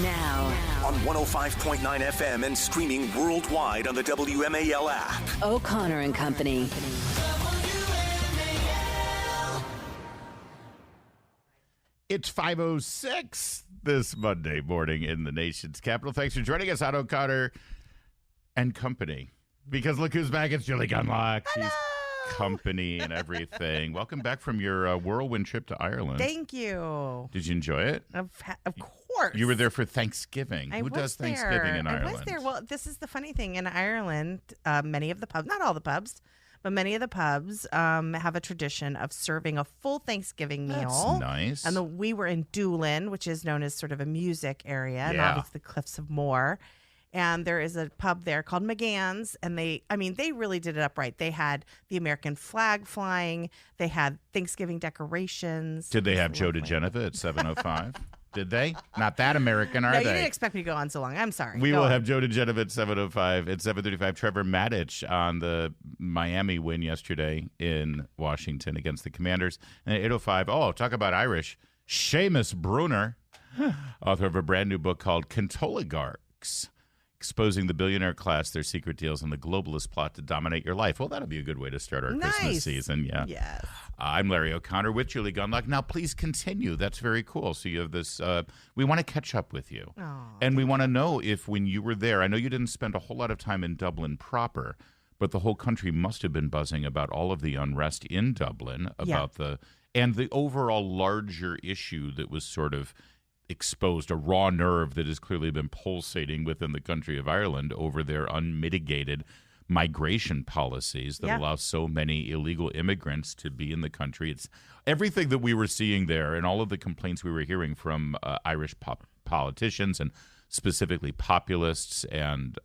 Now. On 105.9 FM and streaming worldwide on the WMAL app. O'Connor and Company. It's 5:06 this Monday morning in the nation's capital. Thanks for joining us on O'Connor and Company. Because look who's back. It's Julie Gunlock. She's company and everything. Welcome back from your whirlwind trip to Ireland. Thank you. Did you enjoy it? Of course. You were there for Thanksgiving. Who does Thanksgiving in Ireland? I was there. Well, this is the funny thing. In Ireland, many of the pubs, not all the pubs, but many of the pubs have a tradition of serving a full Thanksgiving meal. That's nice. And we were in Doolin, which is known as sort of a music area, and obviously the Cliffs of Moher. And there is a pub there called McGann's, and they really did it up right. They had the American flag flying. They had Thanksgiving decorations. Did they have Joe DeGeneva at 7:05? Did they? Not that American, are no, they? You didn't expect me to go on so long. I'm sorry. We will have Joe DeGeneva at 7:05. At 7:35, Trevor Maddich on the Miami win yesterday in Washington against the Commanders. And at 8:05, talk about Irish, Seamus Brunner, author of a brand new book called Contoligarchs, exposing the billionaire class, their secret deals, and the globalist plot to dominate your life. Well, that'll be a good way to start our Christmas season. Yeah. Yes. I'm Larry O'Connor with Julie Gunlock. Now, please continue. That's very cool. So you have this. We want to catch up with you. And we want to know if when you were there, I know you didn't spend a whole lot of time in Dublin proper, but the whole country must have been buzzing about all of the unrest in Dublin, about the overall larger issue that was sort of exposed, a raw nerve that has clearly been pulsating within the country of Ireland over their unmitigated migration policies that allow so many illegal immigrants to be in the country. It's everything that we were seeing there and all of the complaints we were hearing from Irish politicians and specifically populists and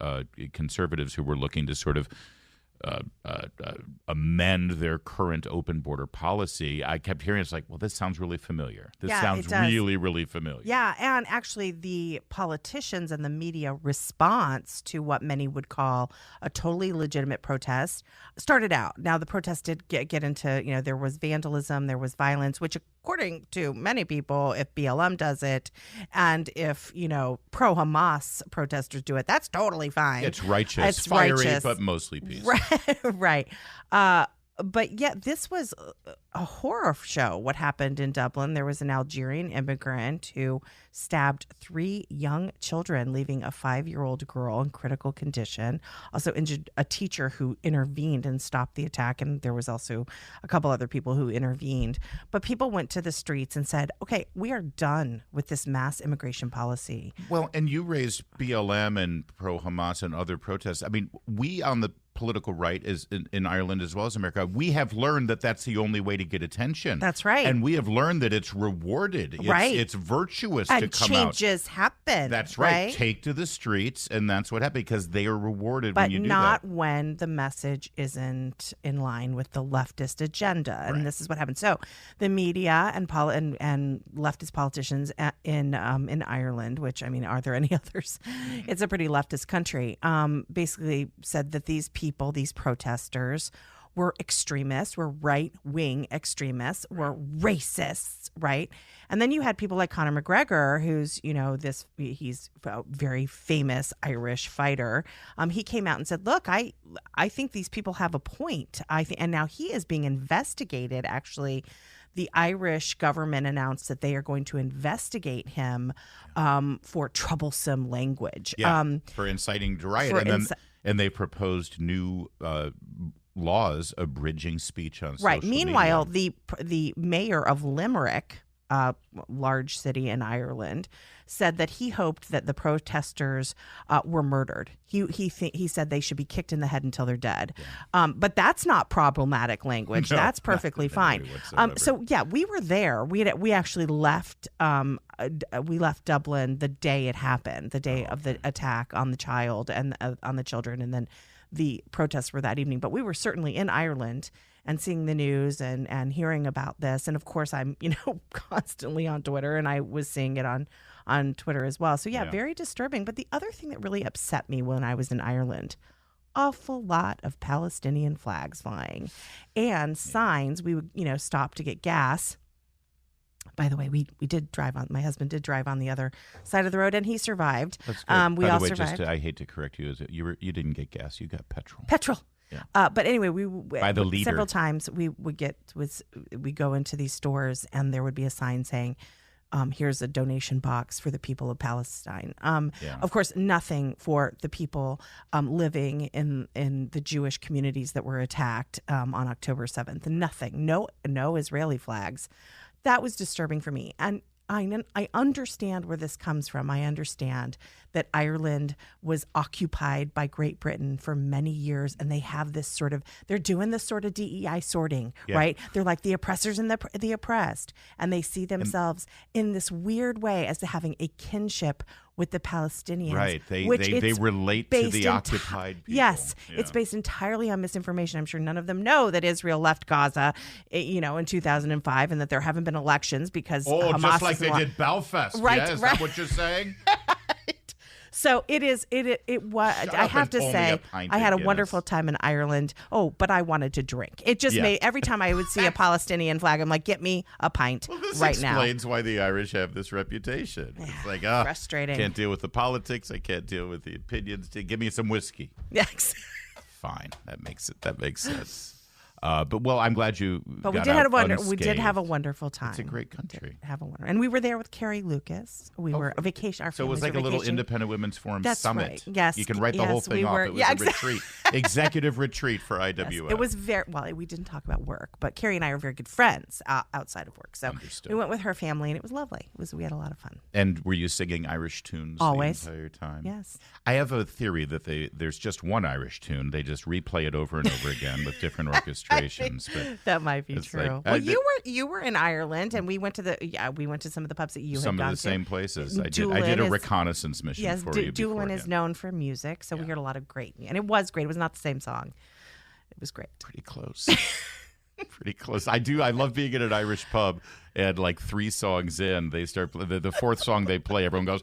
conservatives who were looking to sort of amend their current open border policy. I kept hearing, it's like, well, this sounds really familiar. This sounds really, really familiar. Yeah, and actually the politicians and the media response to what many would call a totally legitimate protest started out. Now, the protest did get into, there was vandalism, there was violence, which according to many people, if BLM does it and if, pro-Hamas protesters do it, that's totally fine. It's righteous. It's fiery, but mostly peaceful. Right. But this was a horror show, what happened in Dublin. There was an Algerian immigrant who stabbed 3 young children, leaving a 5-year-old girl in critical condition. Also injured a teacher who intervened and stopped the attack. And there was also a couple other people who intervened. But people went to the streets and said, okay, we are done with this mass immigration policy. Well, and you raised BLM and pro-Hamas and other protests. I mean, we on the political right is in Ireland as well as America, we have learned that that's the only way to get attention. That's right. And we have learned that it's rewarded. It's virtuous to come out. And changes happen. That's right. Take to the streets, and that's what happened because they are rewarded when you do that. But not when the message isn't in line with the leftist agenda. And this is what happened. So the media and leftist politicians in Ireland, which, are there any others? It's a pretty leftist country, basically said that these people, these protesters, were extremists, were right-wing extremists, were racists, right? And then you had people like Conor McGregor, who's, he's a very famous Irish fighter. He came out and said, look, I think these people have a point. And now he is being investigated, actually. The Irish government announced that they are going to investigate him for troublesome language. For inciting to riot. And they proposed new laws abridging speech on social media. Meanwhile, the mayor of Limerick, a large city in Ireland, said that he hoped that the protesters were murdered. He said they should be kicked in the head until they're dead. But that's not problematic language. No, that's perfectly fine. We were there. We actually left. We left Dublin the day it happened, the day of the attack on the child and on the children, and then the protests were that evening. But we were certainly in Ireland and seeing the news and hearing about this. And of course, I'm constantly on Twitter, and I was seeing it on Twitter as well. So very disturbing. But the other thing that really upset me when I was in Ireland, awful lot of Palestinian flags flying and signs. We would stop to get gas. By the way, we did drive on. My husband did drive on the other side of the road, and he survived. That's good. We By all the way, survived. I hate to correct you. You didn't get gas. You got petrol. Petrol. Yeah. But anyway, By the liter. several times we go into these stores, and there would be a sign saying, here's a donation box for the people of Palestine. Of course, nothing for the people living in the Jewish communities that were attacked on October 7th. Nothing. No Israeli flags. That was disturbing for me. And I understand where this comes from. I understand that Ireland was occupied by Great Britain for many years, and they have this they're doing this sort of DEI sorting, right? They're like the oppressors and the oppressed, and they see themselves in this weird way as having a kinship with the Palestinians. Right. They relate to the occupied people. Yes. Yeah. It's based entirely on misinformation. I'm sure none of them know that Israel left Gaza, in 2005, and that there haven't been elections because Hamas just like they did Belfast. Right. Yeah, is that what you're saying? So it was. I have to say, I had a wonderful time in Ireland. Oh, but I wanted to drink. It just made every time I would see a Palestinian flag, I'm like, get me a pint right now. This explains why the Irish have this reputation. It's like, frustrating. Can't deal with the politics. I can't deal with the opinions. Give me some whiskey. Yes. Fine. That makes sense. But I'm glad you. But we did have a wonderful time. It's a great country. And we were there with Carrie Lucas. We were a vacation. Our so it was like a little Independent Women's Forum summit. Right. Yes, you can write the whole thing off. It was a retreat, executive retreat for IWF. Yes, it was very well. We didn't talk about work, but Carrie and I are very good friends outside of work. So we went with her family, and it was lovely. We had a lot of fun. And were you singing Irish tunes always the entire time? Yes. I have a theory that there's just one Irish tune. They just replay it over and over again with different orchestrations. But that might be true. Like, you were in Ireland, and we went to some of the pubs that you had gone to. Some of the same places. I did a reconnaissance mission for you. Doolin is known for music, so we heard a lot of great, and it was great. It was not the same song. It was great. Pretty close. Pretty close. I love being in an Irish pub, and like 3 songs in, they start the fourth song they play. Everyone goes,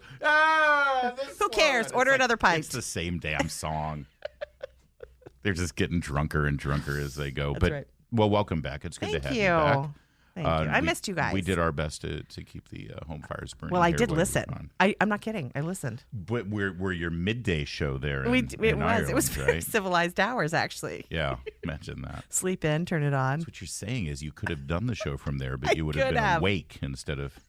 who cares? Order another pint. It's the same damn song. They're just getting drunker and drunker as they go. That's right. Well, welcome back. It's good to have you back. Thank you. I missed you guys. We did our best to keep the home fires burning. Well, I did listen. I'm not kidding. I listened. But we're your midday show there. It was very right? civilized hours, actually. Yeah, imagine that. Sleep in, turn it on. That's what you're saying is you could have done the show from there, but you would have been awake instead of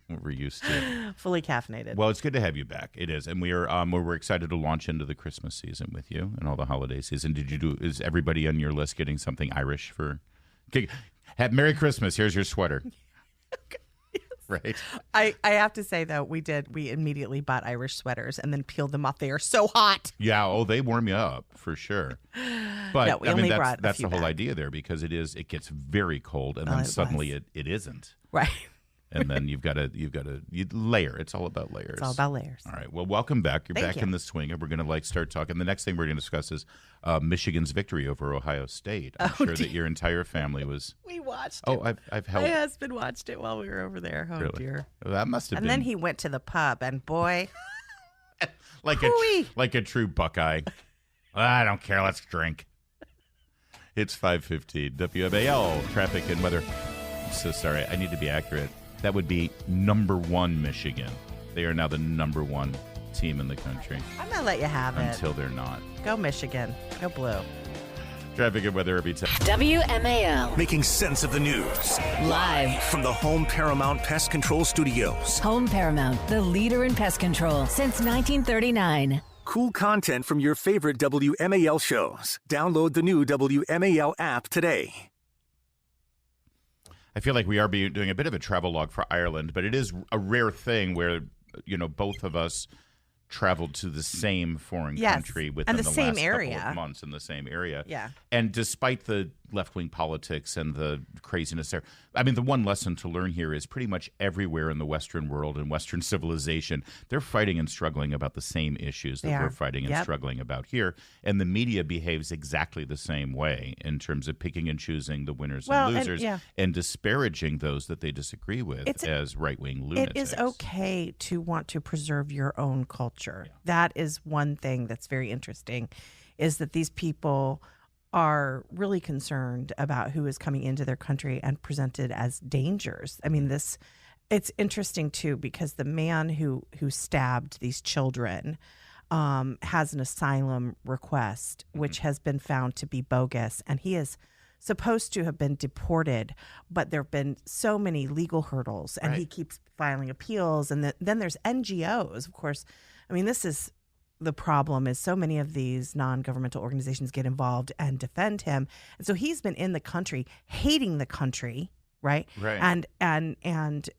what we're used to. Fully caffeinated. Well, it's good to have you back. It is, and we're excited to launch into the Christmas season with you and all the holiday season. Is everybody on your list getting something Irish for? Merry Christmas. Here's your sweater. Okay. Right. I have to say, though, we immediately bought Irish sweaters and then peeled them off. They are so hot. Yeah. Oh, they warm you up for sure. But no, that's the whole idea there, because it gets very cold, and then suddenly it isn't. Right. And then you've got to layer. It's all about layers. It's all about layers. All right. Well, welcome back. You're Thank back you. in the swing, and we're going to start talking. The next thing we're going to discuss is Michigan's victory over Ohio State. I'm sure that your entire family was. We watched it. Oh, I've helped. My husband watched it while we were over there. Oh, really? dear. Well, that must have and been. then he went to the pub, and boy. like a true Buckeye. I don't care. Let's drink. It's 5:15. WMAL traffic and weather. I'm so sorry. I need to be accurate. That would be number 1 Michigan. They are now the number 1 team in the country. I'm going to let you have it. Until they're not. Go Michigan. Go blue. Traffic and weather every time. WMAL. Making sense of the news. Live From the Home Paramount Pest Control Studios. Home Paramount, the leader in pest control since 1939. Cool content from your favorite WMAL shows. Download the new WMAL app today. I feel like we are doing a bit of a travel log for Ireland, but it is a rare thing where, both of us traveled to the same foreign country within the same last area. couple of months in the same area. Yeah. And despite the left-wing politics and the craziness there, I mean, the one lesson to learn here is pretty much everywhere in the Western world and Western civilization, they're fighting and struggling about the same issues that we're fighting and struggling about here. And the media behaves exactly the same way in terms of picking and choosing the winners and losers and disparaging those that they disagree with as right-wing lunatics. It is okay to want to preserve your own culture. Yeah. That is one thing that's very interesting, is that these people are really concerned about who is coming into their country and presented as dangers. I mean, this It's interesting too because the man who stabbed these children has an asylum request, which has been found to be bogus, and he is supposed to have been deported, but there have been so many legal hurdles, and he keeps filing appeals. And then there's NGOs, of course. I mean, this is the problem: is so many of these non-governmental organizations get involved and defend him, and so he's been in the country, hating the country. Right. And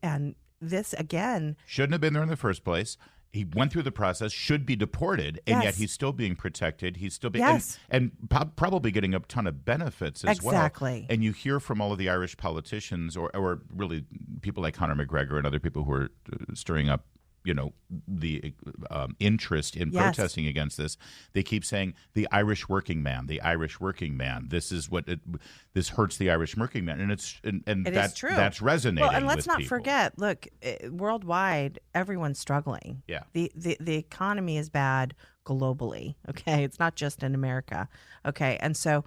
this again shouldn't have been there in the first place. He went through the process, should be deported, and yet he's still being protected. He's still being and probably getting a ton of benefits as well. Exactly. And you hear from all of the Irish politicians, or really people like Conor McGregor and other people who are stirring up, the interest in protesting against this. They keep saying the Irish working man, the Irish working man. This is this hurts the Irish working man, and is true. That's resonating. Well, and let's not people. forget. Look, worldwide, everyone's struggling. Yeah. The economy is bad globally. Okay, it's not just in America. Okay, and so.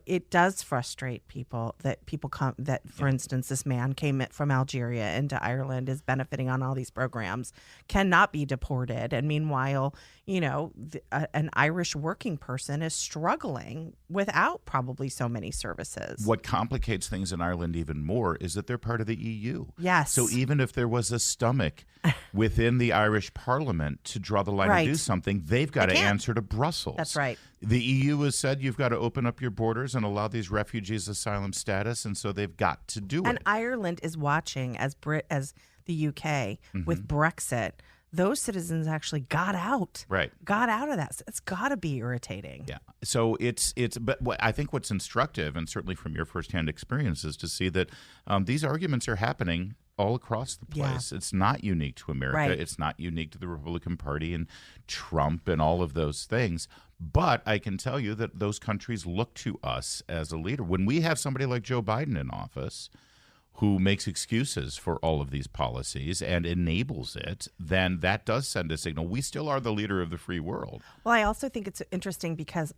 It does frustrate people that people come that, for instance, this man came from Algeria into Ireland, is benefiting on all these programs, cannot be deported. And meanwhile, an Irish working person is struggling without probably so many services. What complicates things in Ireland even more is that they're part of the EU. Yes. So even if there was a stomach within the Irish Parliament to draw the line and do something, they've got to answer to Brussels. That's right. The EU has said you've got to open up your borders and allow these refugees asylum status, and so they've got to do it. And Ireland is watching as the UK with Brexit. Those citizens actually got out. Right. Got out of that. It's got to be irritating. Yeah. So but I think what's instructive, and certainly from your firsthand experience, is to see that these arguments are happening all across the place. Yeah. It's not unique to America. Right. It's not unique to the Republican Party and Trump and all of those things. But I can tell you that those countries look to us as a leader. When we have somebody like Joe Biden in office who makes excuses for all of these policies and enables it, then that does send a signal. We still are the leader of the free world. Well, I also think it's interesting because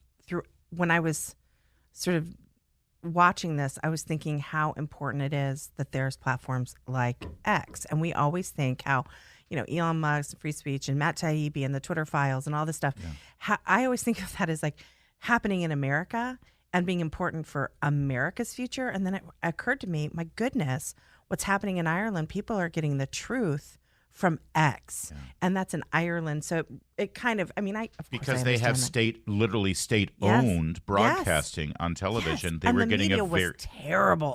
when I was sort of watching this, I was thinking how important it is that there's platforms like X. And we always think how, Elon Musk, free speech, and Matt Taibbi and the Twitter files and all this stuff. Yeah. I always think of that as like happening in America and being important for America's future. And then it occurred to me, my goodness, what's happening in Ireland? People are getting the truth from X, and that's in Ireland. So it kind of, because they have literally state-owned broadcasting on television, they were getting a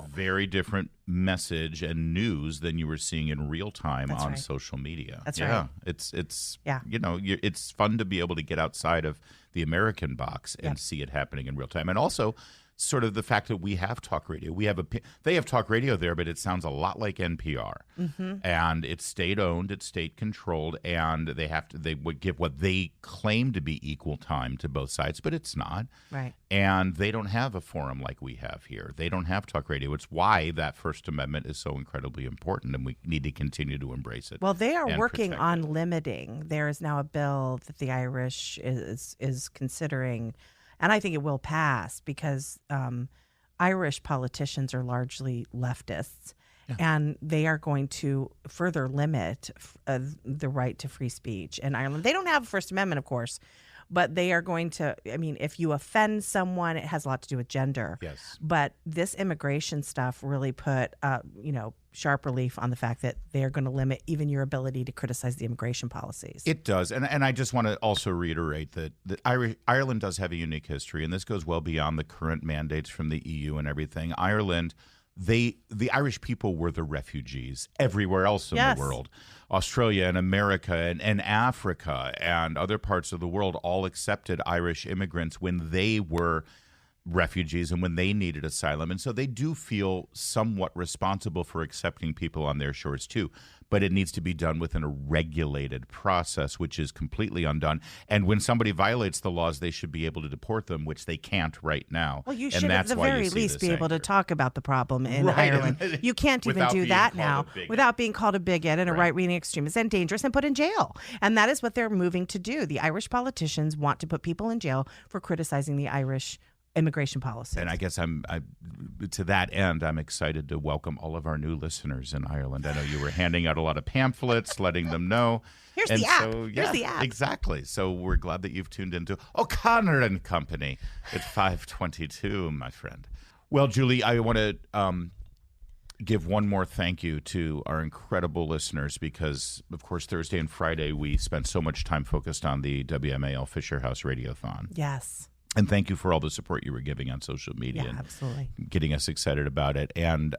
very different message and news than you were seeing in real time on social media. That's right. It's fun to be able to get outside of the American box and see it happening in real time, and also sort of the fact that we have talk radio. They have talk radio there, but it sounds a lot like NPR, and it's state-owned, it's state-controlled, and they would give what they claim to be equal time to both sides, but it's not. Right. And they don't have a forum like we have here. They don't have talk radio. It's why that First Amendment is so incredibly important, and we need to continue to embrace it. Well, they are working on limiting. There is now a bill that the Irish is considering. And I think it will pass because Irish politicians are largely leftists, and they are going to further limit the right to free speech in Ireland. They don't have a First Amendment, of course, but they are going to, if you offend someone, it has a lot to do with gender. Yes. But this immigration stuff really put, sharp relief on the fact that they're going to limit even your ability to criticize the immigration policies. It does. And I just want to also reiterate that Ireland does have a unique history, and this goes well beyond the current mandates from the EU and everything. Ireland, the Irish people were the refugees everywhere else in the world. Australia and America and Africa and other parts of the world all accepted Irish immigrants when they were refugees and when they needed asylum. And so they do feel somewhat responsible for accepting people on their shores too. But it needs to be done within a regulated process, which is completely undone. And when somebody violates the laws, they should be able to deport them, which they can't right now. Well, you should at the very least be able to talk about the problem in Ireland. You can't even do that now without being called a bigot and a right-wing extremist and dangerous and put in jail. And that is what they're moving to do. The Irish politicians want to put people in jail for criticizing the Irish immigration policies. And I guess to that end, I'm excited to welcome all of our new listeners in Ireland. I know you were handing out a lot of pamphlets, letting them know. Here's the app. Here's the app. Exactly. So we're glad that you've tuned into O'Connor and Company at 522, my friend. Well, Julie, I want to give one more thank you to our incredible listeners because, of course, Thursday and Friday we spent so much time focused on the WMAL Fisher House Radiothon. Yes. And thank you for all the support you were giving on social media and absolutely. getting us excited about it. And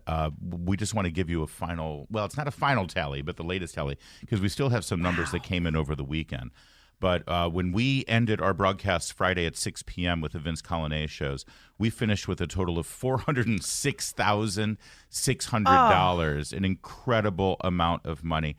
we just want to give you a final, well, it's not a final tally, but the latest tally, because we still have some numbers that came in over the weekend. But when we ended our broadcast Friday at 6 p.m. with the Vince Colonnais shows, we finished with a total of $406,600, an incredible amount of money.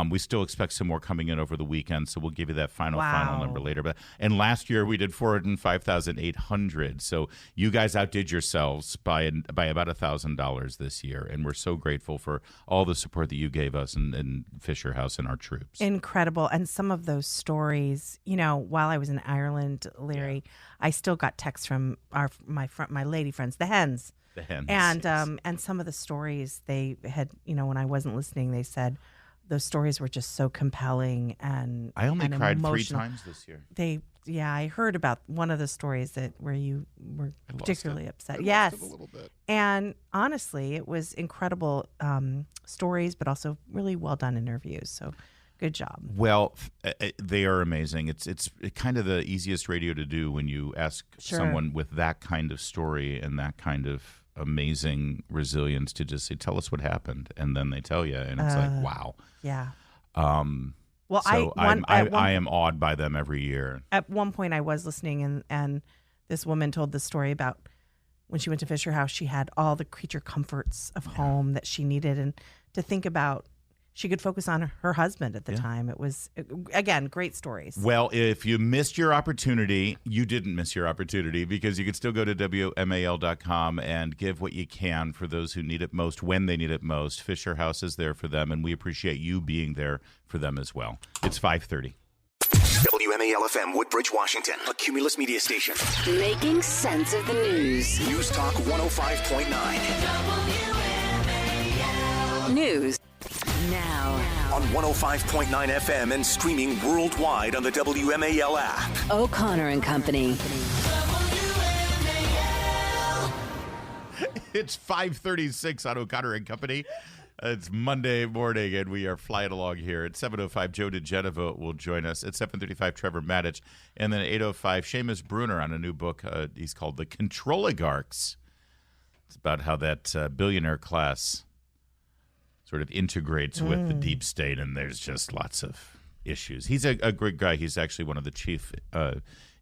We still expect some more coming in over the weekend, so we'll give you that final number later. And last year we did 405,800. So you guys outdid yourselves by about $1,000 this year, and we're so grateful for all the support that you gave us and Fisher House and our troops. Incredible. And some of those stories, while I was in Ireland, Larry, I still got texts from my lady friends, the hens. The hens, and yes. And some of the stories they had, when I wasn't listening, they said. Those stories were just so compelling and I only cried emotional. 3 times this year. I heard about one of the stories where you were particularly upset. I lost it a little bit. And honestly, it was incredible stories, but also really well done interviews. So good job. Well, they are amazing. It's kind of the easiest radio to do when you ask someone with that kind of story and that kind of amazing resilience to just say, tell us what happened, and then they tell you, and it's like, wow. Yeah. Well, so I am awed by them every year. At one point, I was listening, and this woman told the story about when she went to Fisher House, she had all the creature comforts of home that she needed, and to think about. She could focus on her husband at the time. It was, again, great stories. Well, if you missed your opportunity, you didn't miss your opportunity because you could still go to WMAL.com and give what you can for those who need it most when they need it most. Fisher House is there for them, and we appreciate you being there for them as well. It's 5:30. WMAL-FM, Woodbridge, Washington, a Cumulus media station. Making sense of the news. News Talk 105.9. News now on 105.9 FM and streaming worldwide on the WMAL app. O'Connor and Company. It's 5:36 on O'Connor and Company. It's Monday morning, and we are flying along here. At 7:05, Joe DeGenevo will join us. At 7:35, Trevor Maddich. And then at 8:05, Seamus Bruner on a new book. He's called The Controligarchs. It's about how that billionaire class sort of integrates with the deep state, and there's just lots of issues. He's a great guy. He's actually one of the chief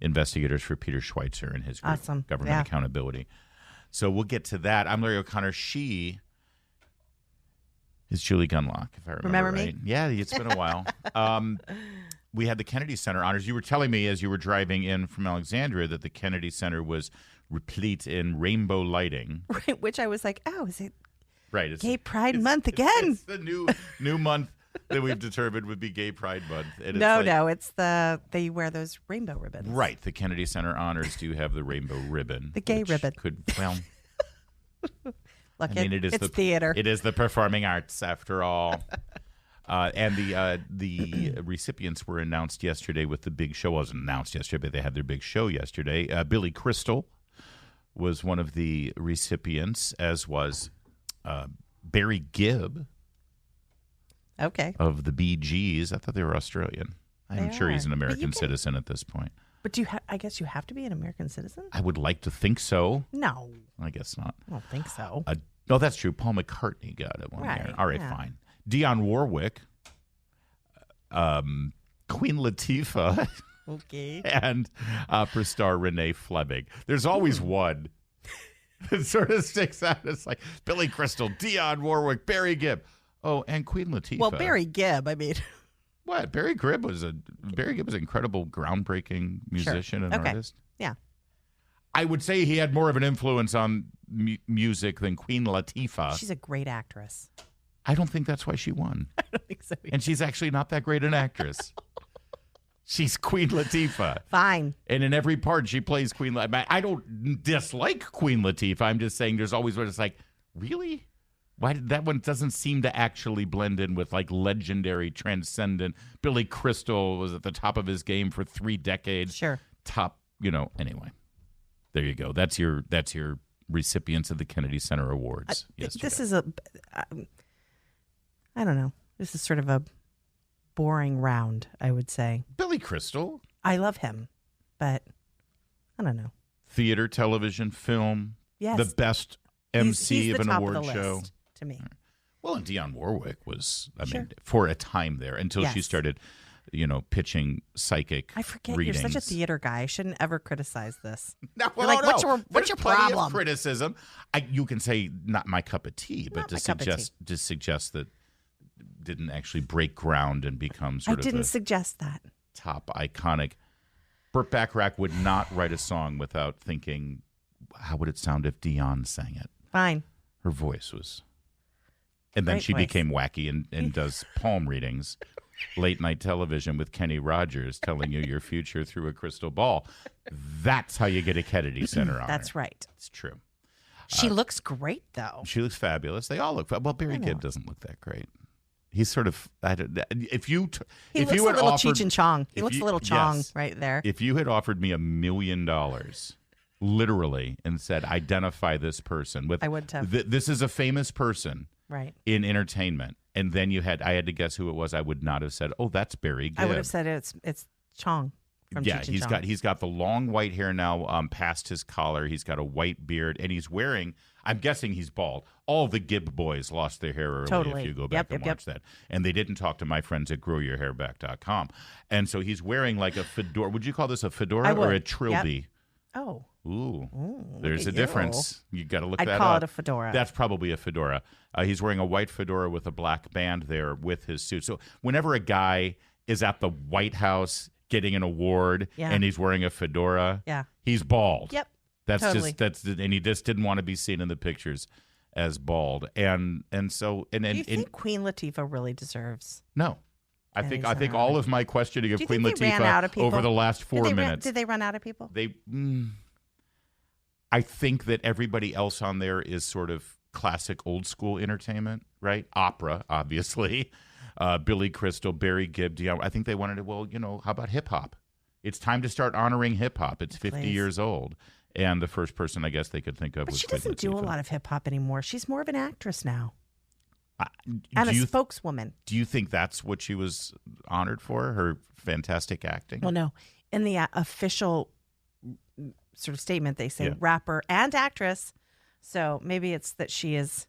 investigators for Peter Schweitzer and his group, Government Accountability. So we'll get to that. I'm Larry O'Connor. She is Julie Gunlock, if I remember right. Me? Yeah, it's been a while. We had the Kennedy Center honors. You were telling me as you were driving in from Alexandria that the Kennedy Center was replete in rainbow lighting. Right, which I was like, oh, is it right, Gay Pride Month again? It's the new month that we've determined would be Gay Pride Month. And it's they wear those rainbow ribbons. Right, the Kennedy Center honors do have the rainbow ribbon. The gay ribbon. Look, it's theater. It is the performing arts, after all. And the recipients were announced yesterday with the big show. It wasn't announced yesterday, but they had their big show yesterday. Billy Crystal was one of the recipients, as was Barry Gibb. Okay. Of the Bee Gees. I thought they were Australian. I'm sure he's an American citizen at this point. But I guess you have to be an American citizen? I would like to think so. No. I guess not. I don't think so. No, that's true. Paul McCartney got it one year. All right, fine. Dionne Warwick, Queen Latifah, okay, and opera star Renee Fleming. There's always one that sort of sticks out. It's like Billy Crystal, Dionne Warwick, Barry Gibb. Oh, and Queen Latifah. Well, Barry Gibb, I mean. What? Barry Gibb was an incredible, groundbreaking musician and artist. Yeah. I would say he had more of an influence on music than Queen Latifah. She's a great actress. I don't think that's why she won. I don't think so either. And she's actually not that great an actress. She's Queen Latifah. Fine. And in every part, she plays Queen Latifah. I don't dislike Queen Latifah. I'm just saying there's always one that's like, really? Why did that one doesn't seem to actually blend in with like legendary, transcendent. Billy Crystal was at the top of his game for 3 decades. Sure. Top, anyway. There you go. That's your recipients of the Kennedy Center Awards yesterday. This is I don't know. This is sort of a boring round, I would say. Billy Crystal. I love him, but I don't know. Theater, television, film. Yes. The best MC he's of the an top award of the show. list to me. Well, and Dionne Warwick was, Sure. for a time there until she Yes. started, pitching psychic I forget readings. you're such a theater guy. I shouldn't ever criticize this. No, You're like, what's your There's plenty problem? of criticism. You can say not my cup of tea, but Not my cup of tea. to suggest that didn't actually break ground and become sort I of didn't a suggest that. top iconic. Burt Bacharach would not write a song without thinking, how would it sound if Dionne sang it? Fine. Her voice was. And then Great she voice. became wacky and does palm readings, late night television with Kenny Rogers telling you your future through a crystal ball. That's how you get a Kennedy Center honor. That's right. It's true. She looks great, though. She looks fabulous. They all look. Well, Barry Gibb doesn't look that great. He's sort of. He looks a little Cheech and Chong. He looks a little Chong yes. right there. If you had offered me $1 million, literally, and said, identify this person with, I would have. This is a famous person, Right. in entertainment, and then I had to guess who it was, I would not have said, oh, that's Barry Gibb. I would have said it's Chong from Cheech and Chong. he's got the long white hair now past his collar. He's got a white beard, and he's wearing. I'm guessing he's bald. All the Gibb boys lost their hair early. Totally. If you go back and watch that, and they didn't talk to my friends at growyourhairback.com, and so he's wearing like a fedora. Would you call this a fedora or a trilby? Yep. Oh. Ooh, look there's a at difference. You got to look I'd that call up. it a fedora. That's probably a fedora. He's wearing a white fedora with a black band there with his suit. So whenever a guy is at the White House getting an award and he's wearing a fedora, he's bald. Yep. That's totally. and he just didn't want to be seen in the pictures as bald. And so Do you think Queen Latifah really deserves? no. I think all of my questioning of Do you Queen think they ran out of Latifah people? over the last 4 minutes. Did they run out of people? I think that everybody else on there is sort of classic old school entertainment, right? Opera, obviously. Billy Crystal, Barry Gibb, Dionne. I think they wanted to, how about hip hop? It's time to start honoring hip hop. It's 50 years old. And the first person I guess they could think of But was she Queen doesn't do a Latifah. lot of hip hop anymore. She's more of an actress now. And a spokeswoman. Do you think that's what she was honored for? Her fantastic acting? Well, no. In the official sort of statement, they say rapper and actress. So maybe it's that she is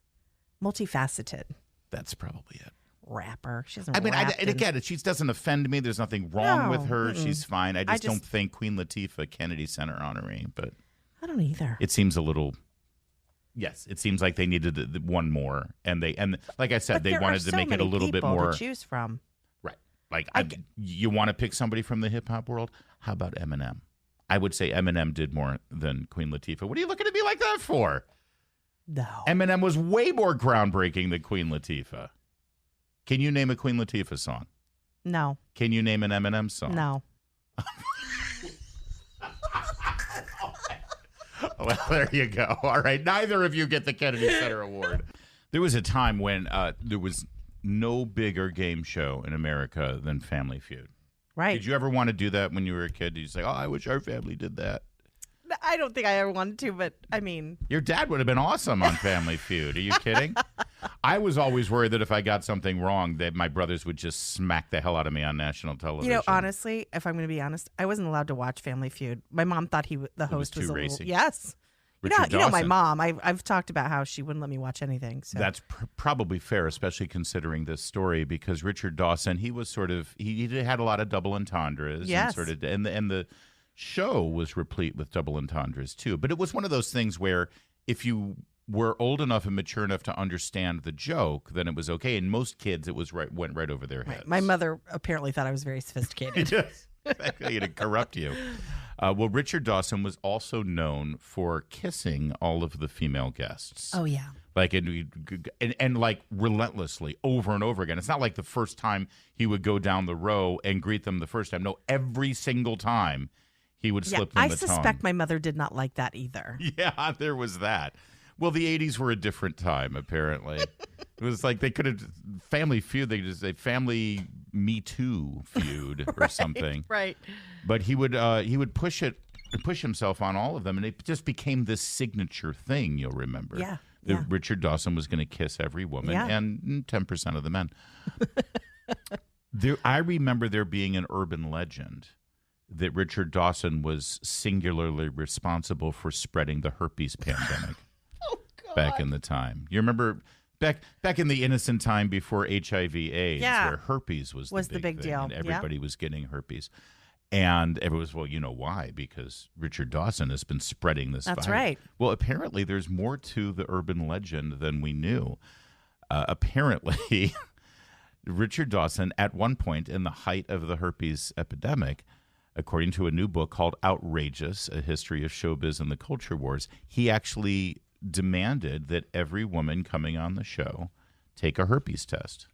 multifaceted. That's probably it. Rapper. She doesn't. And again, she doesn't offend me. There's nothing wrong with her. She's fine. I just don't think Queen Latifah Kennedy Center honoree. But I don't either. It seems a little. Yes, it seems like they needed one more, and like I said, they wanted to make it a little bit more to choose from. Right. Like you want to pick somebody from the hip hop world? How about Eminem? I would say Eminem did more than Queen Latifah. What are you looking at me like that for? No. Eminem was way more groundbreaking than Queen Latifah. Can you name a Queen Latifah song? No. Can you name an Eminem song? No. Well, there you go. All right. Neither of you get the Kennedy Center Award. There was a time when there was no bigger game show in America than Family Feud. Right. Did you ever want to do that when you were a kid? Did you say, oh, I wish our family did that? I don't think I ever wanted to, but I mean. Your dad would have been awesome on Family Feud. Are you kidding? I was always worried that if I got something wrong, that my brothers would just smack the hell out of me on national television. Honestly, if I'm going to be honest, I wasn't allowed to watch Family Feud. My mom thought the host was a racy. little. Yes. Richard You know my Dawson. mom. I've talked about how she wouldn't let me watch anything. So. That's probably fair, especially considering this story, because Richard Dawson, he was sort of he had a lot of double entendres. Yes. And the show was replete with double entendres too. But it was one of those things where if you were old enough and mature enough to understand the joke, then it was okay. And most kids, it was went right over their heads. Right. My mother apparently thought I was very sophisticated. Yes. Exactly, to corrupt you. Well, Richard Dawson was also known for kissing all of the female guests. Oh, yeah. Like and like relentlessly over and over again. It's not like the first time he would go down the row and greet them the first time. No, every single time he would slip them the tongue. I suspect my mother did not like that either. Yeah, there was that. Well, the 80s were a different time, apparently. It was like they could have Family Feud. They could just say Family Me Too Feud or something. Right. But he would push himself on all of them, and it just became this signature thing. You'll remember. Yeah. That Richard Dawson was going to kiss every woman and 10% of the men. I remember there being an urban legend that Richard Dawson was singularly responsible for spreading the herpes pandemic. Back in the time. You remember back in the innocent time before HIV/AIDS, where herpes was the big thing, deal. and everybody was getting herpes. And everyone was, well, you know why? Because Richard Dawson has been spreading this That's virus. right. Well, apparently there's more to the urban legend than we knew. Apparently, Richard Dawson, at one point in the height of the herpes epidemic, according to a new book called Outrageous, A History of Showbiz and the Culture Wars, he actually demanded that every woman coming on the show take a herpes test.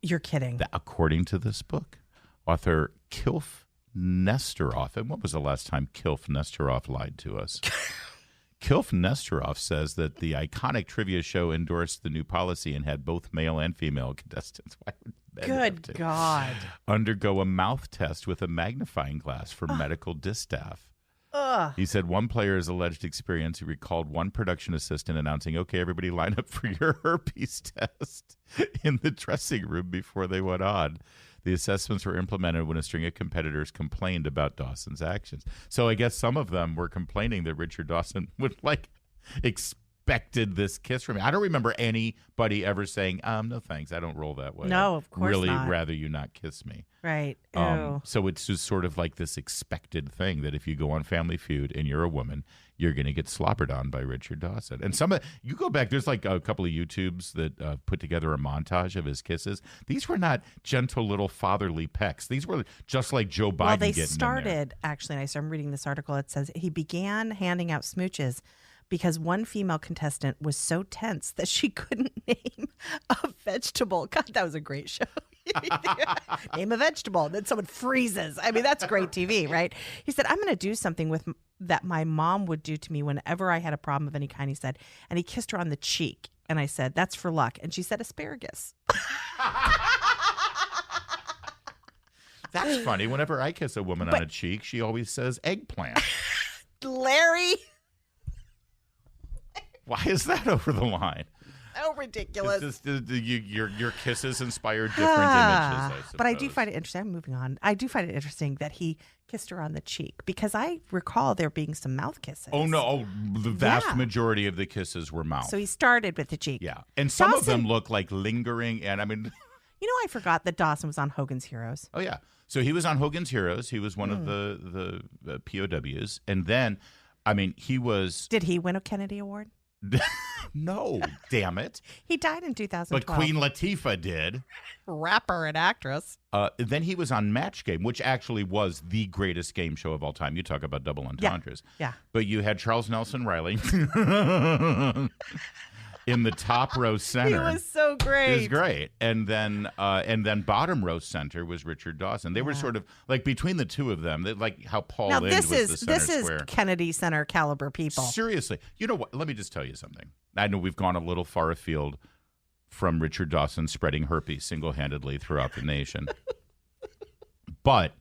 You're kidding. According to this book. Author Kilf Nesteroff. And when was the last time Kilf Nesteroff lied to us? Kilf Nesteroff says that the iconic trivia show endorsed the new policy and had both male and female contestants. Why would men have Good to God. undergo a mouth test with a magnifying glass for medical distaff? He said one player's alleged experience, he recalled one production assistant announcing, okay, everybody line up for your herpes test in the dressing room before they went on. The assessments were implemented when a string of competitors complained about Dawson's actions. So I guess some of them were complaining that Richard Dawson would expected this kiss from me. I don't remember anybody ever saying, no thanks, I don't roll that way. No, of course really not. rather you not kiss me. Right. Ew. So it's just sort of like this expected thing that if you go on Family Feud and you're a woman, you're going to get slobbered on by Richard Dawson. And you go back, there's like a couple of YouTubes that put together a montage of his kisses. These were not gentle little fatherly pecks. These were just like Joe Biden Well, they getting started, actually, and I'm reading this article. It says he began handing out smooches because one female contestant was so tense that she couldn't name a vegetable. God, that was a great show. Name a vegetable. Then someone freezes. I mean, that's great TV, right? He said, I'm going to do something that my mom would do to me whenever I had a problem of any kind, he said. And he kissed her on the cheek. And I said, that's for luck. And she said, asparagus. That's funny. Whenever I kiss a woman on a cheek, she always says eggplant. Larry. Why is that over the line? So ridiculous. It's just, your kisses inspire different images, I suppose. But I do find it interesting. I'm moving on. I do find it interesting that he kissed her on the cheek because I recall there being some mouth kisses. Oh, no. Oh, the vast majority of the kisses were mouth. So he started with the cheek. Yeah. And some of them look like lingering. And I mean, you know, I forgot that Dawson was on Hogan's Heroes. Oh, yeah. So he was on Hogan's Heroes. He was one of the POWs. And then, I mean, he was. Did he win a Kennedy Award? No, damn it. He died in 2012. But Queen Latifah did. Rapper and actress. Then he was on Match Game, which actually was the greatest game show of all time. You talk about double entendres. Yeah. But you had Charles Nelson Riley in the top row center. He was so great. He was great. And then bottom row center was Richard Dawson. They were sort of like between the two of them, like how Paul Lynde was the center square. This is Kennedy Center caliber people. Seriously. You know what? Let me just tell you something. I know we've gone a little far afield from Richard Dawson spreading herpes single-handedly throughout the nation. But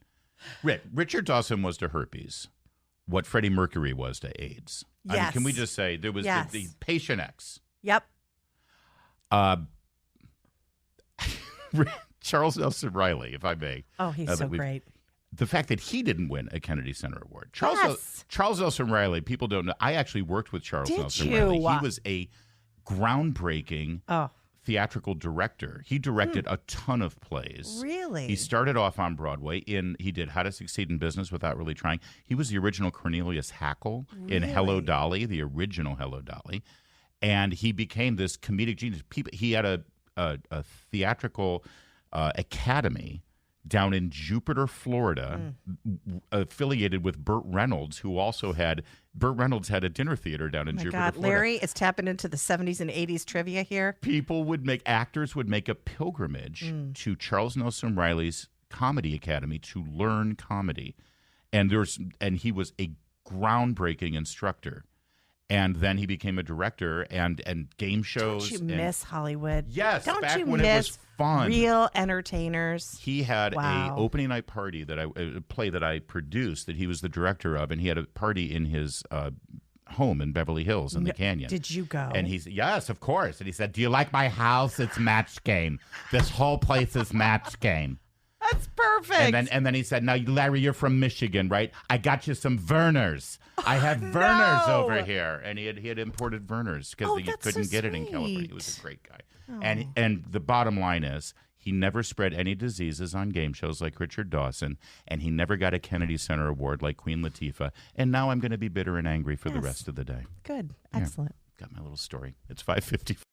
Richard Dawson was to herpes what Freddie Mercury was to AIDS. Yes. I mean, can we just say there was the patient X. Yep. Charles Nelson Riley, if I may. Oh, he's so great. The fact that he didn't win a Kennedy Center Award. Charles Nelson Riley, people don't know. I actually worked with Charles Nelson Riley. He was a groundbreaking theatrical director. He directed a ton of plays. Really? He started off on Broadway. He did How to Succeed in Business Without Really Trying. He was the original Cornelius Hackle in Hello, Dolly, the original Hello, Dolly. And he became this comedic genius. He had a theatrical academy down in Jupiter, Florida, affiliated with Burt Reynolds, who also had Burt Reynolds had a dinner theater down in Jupiter, God, Florida. Larry is tapping into the 70s and 80s trivia here. Actors would make a pilgrimage to Charles Nelson Riley's Comedy Academy to learn comedy, and he was a groundbreaking instructor. And then he became a director and game shows. Don't you miss Hollywood? Yes, Don't back you when miss it was fun. Real entertainers. He had Wow. a opening night party a play that I produced that he was the director of, and he had a party in his home in Beverly Hills in the Canyon. Did you go? And yes, of course. And he said, "Do you like my house? It's match game. This whole place is match game." That's perfect. And then he said, "Now, Larry, you're from Michigan, right? I got you some Vernors. I have Vernors over here." And he had imported Vernors because he couldn't get it in California. He was a great guy. And the bottom line is, he never spread any diseases on game shows like Richard Dawson, and he never got a Kennedy Center Award like Queen Latifah. And now I'm going to be bitter and angry for the rest of the day. Good. Excellent. Got my little story. It's 5:50.